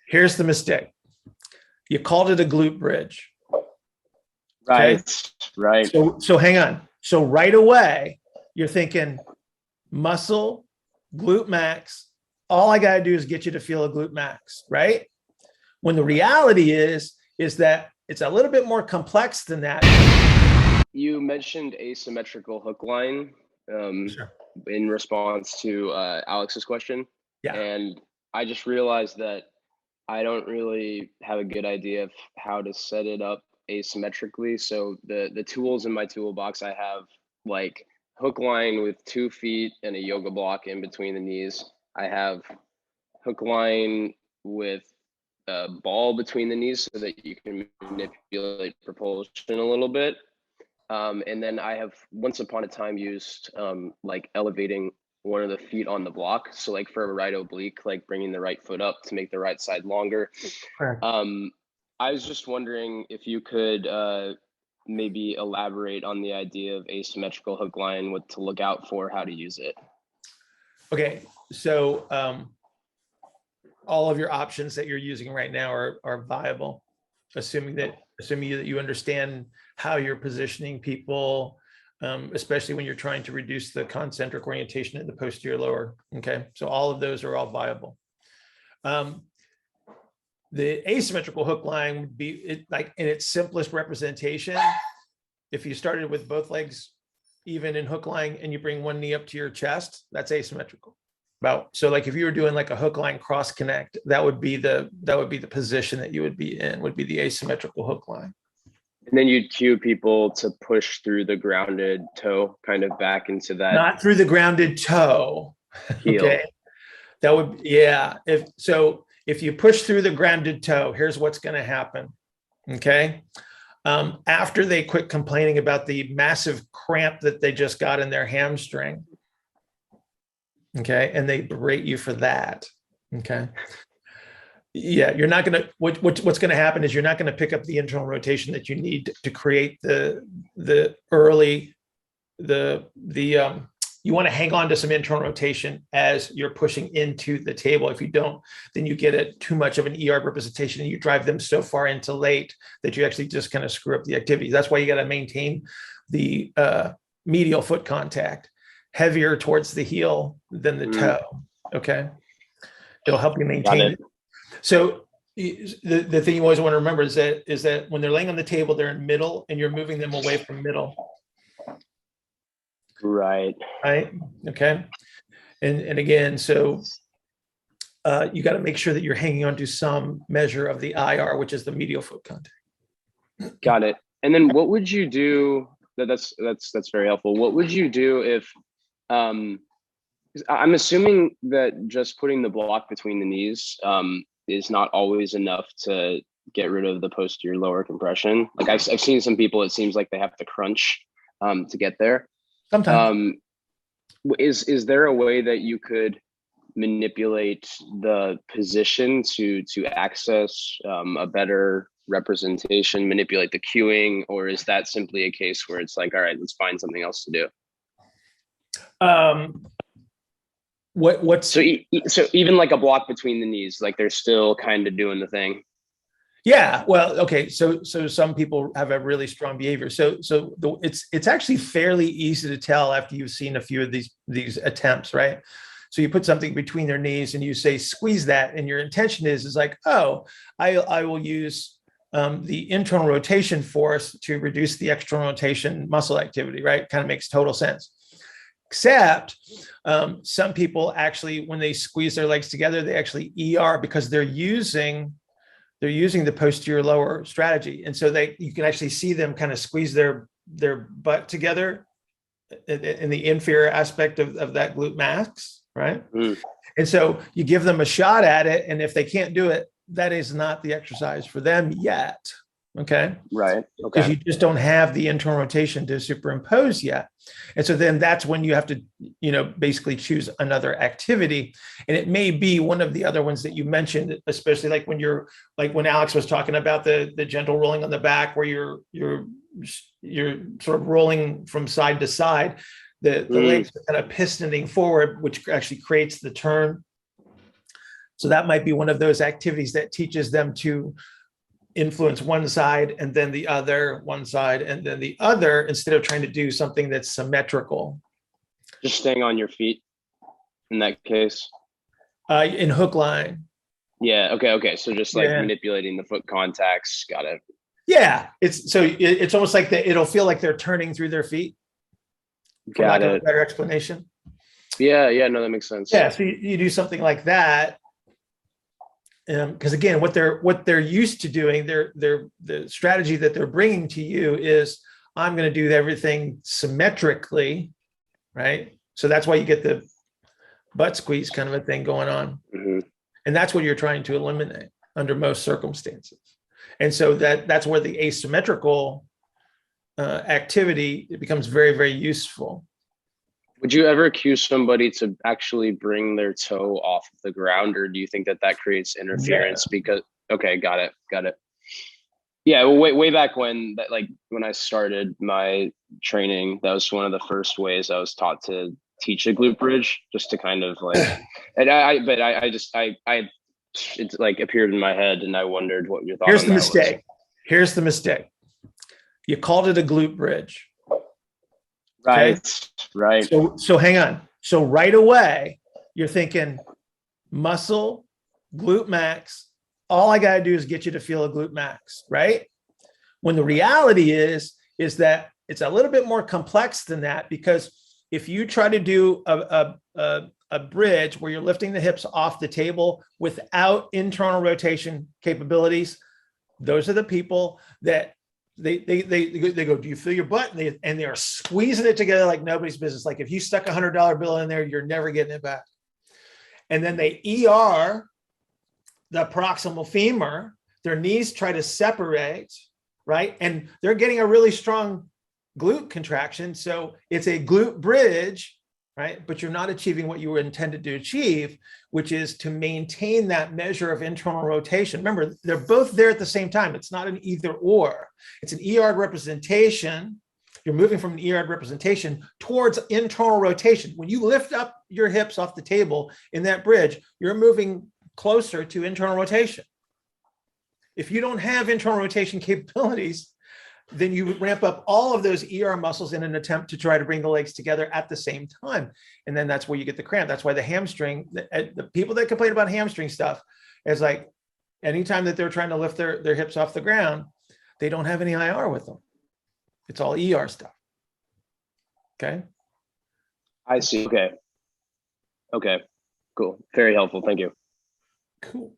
Here's the mistake. You called it a glute bridge. Right. Okay? Right. So hang on. So right away, you're thinking muscle, glute max. All I got to do is get you to feel a glute max, right? When the reality is that it's a little bit more complex than that. You mentioned asymmetrical hook line Sure. in response to Alex's question. Yeah. And I just realized that I don't really have a good idea of how to set it up asymmetrically. So the tools in my toolbox, I have like hook line with 2 feet and a yoga block in between the knees. I have hook line with a ball between the knees so that you can manipulate propulsion a little bit. And then I have once upon a time used like elevating one of the feet on the block. So like for a right oblique, like bringing the right foot up to make the right side longer. Correct. I was just wondering if you could maybe elaborate on the idea of asymmetrical hook line, what to look out for, how to use it. Okay, so all of your options that you're using right now are viable, assuming that you understand how you're positioning people, especially when you're trying to reduce the concentric orientation in the posterior lower. Okay, so all of those are all viable. The asymmetrical hook line would be like in its simplest representation. If you started with both legs even in hook line and you bring one knee up to your chest, that's asymmetrical. So like if you were doing like a hook line cross connect, that would be the position that you would be in, would be the asymmetrical hook line. And then you'd cue people to push through the grounded toe kind of back into that. Not through the grounded toe. Heel. Okay. That would, yeah. If you push through the grounded toe, here's what's going to happen. Okay. After they quit complaining about the massive cramp that they just got in their hamstring. Okay. And they berate you for that. Okay. Yeah. You're not going to, what's going to happen is you're not going to pick up the internal rotation that you need to create you want to hang on to some internal rotation as you're pushing into the table. If you don't, then you get too much of an ER representation and you drive them so far into late that you actually just kind of screw up the activity. That's why you got to maintain the medial foot contact heavier towards the heel than the toe. Okay. It'll help you maintain it. So the thing you always want to remember is that when they're laying on the table, they're in middle and you're moving them away from middle. Right. Okay. And again, so you got to make sure that you're hanging on to some measure of the IR, which is the medial foot contact. Got it. And then what would you do? That's very helpful. What would you do if I'm assuming that just putting the block between the knees is not always enough to get rid of the posterior lower compression. Like I've seen some people, it seems like they have to crunch to get there. Sometimes. Is there a way that you could manipulate the position to access a better representation, manipulate the cueing, or is that simply a case where it's like, all right, let's find something else to do? So even like a block between the knees, like they're still kind of doing the thing. Yeah, well, okay. So some people have a really strong behavior. It's actually fairly easy to tell after you've seen a few of these attempts, right? So you put something between their knees and you say, squeeze that. And your intention is like, oh, I will use the internal rotation force to reduce the external rotation muscle activity, right? Kind of makes total sense. Except some people actually, when they squeeze their legs together, they actually ER because they're using the posterior lower strategy. And so you can actually see them kind of squeeze their butt together in the inferior aspect of that glute max, right? And so you give them a shot at it. And if they can't do it, that is not the exercise for them yet. Okay. Right. Okay. Because you just don't have the internal rotation to superimpose yet. And so then that's when you have to, basically choose another activity. And it may be one of the other ones that you mentioned, especially like when Alex was talking about the gentle rolling on the back where you're sort of rolling from side to side, the legs are kind of pistoning forward, which actually creates the turn. So that might be one of those activities that teaches them to influence one side and then the other, one side and then the other, instead of trying to do something that's symmetrical. Just staying on your feet in that case. In hook line. Yeah. Okay. So just like manipulating the foot contacts. Got it. Yeah. It's almost like it'll feel like they're turning through their feet. For lack of a better explanation. Yeah. No, that makes sense. Yeah. So you do something like that. Because again, what they're used to doing, the strategy that they're bringing to you is, I'm going to do everything symmetrically, right? So that's why you get the butt squeeze kind of a thing going on. Mm-hmm. And that's what you're trying to eliminate under most circumstances. And so that's where the asymmetrical activity, it becomes very, very useful. Would you ever accuse somebody to actually bring their toe off of the ground, or do you think that creates interference? Yeah. Because, okay, got it. Yeah, well, way back when I started my training, that was one of the first ways I was taught to teach a glute bridge, just to kind of like, and it like appeared in my head, and I wondered what your thought. Here's the mistake. Here's the mistake. You called it a glute bridge. Right. Okay? Right. So hang on. So right away, you're thinking muscle, glute max. All I got to do is get you to feel a glute max, right? When the reality is that it's a little bit more complex than that, because if you try to do a bridge where you're lifting the hips off the table without internal rotation capabilities, those are the people that they go, do you feel your butt? And they are squeezing it together like nobody's business. Like if you stuck $100 bill in there, you're never getting it back. And then they ER the proximal femur, their knees try to separate, right? And they're getting a really strong glute contraction. So it's a glute bridge, right? But you're not achieving what you were intended to achieve, which is to maintain that measure of internal rotation. Remember, they're both there at the same time. It's not an either or. It's an ER representation. You're moving from an ER representation towards internal rotation. When you lift up your hips off the table in that bridge, you're moving closer to internal rotation. If you don't have internal rotation capabilities, then you ramp up all of those ER muscles in an attempt to try to bring the legs together at the same time. And then that's where you get the cramp. That's why the hamstring, the people that complain about hamstring stuff is like, anytime that they're trying to lift their hips off the ground, they don't have any IR with them. It's all ER stuff. Okay. I see. Okay. Cool. Very helpful. Thank you. Cool.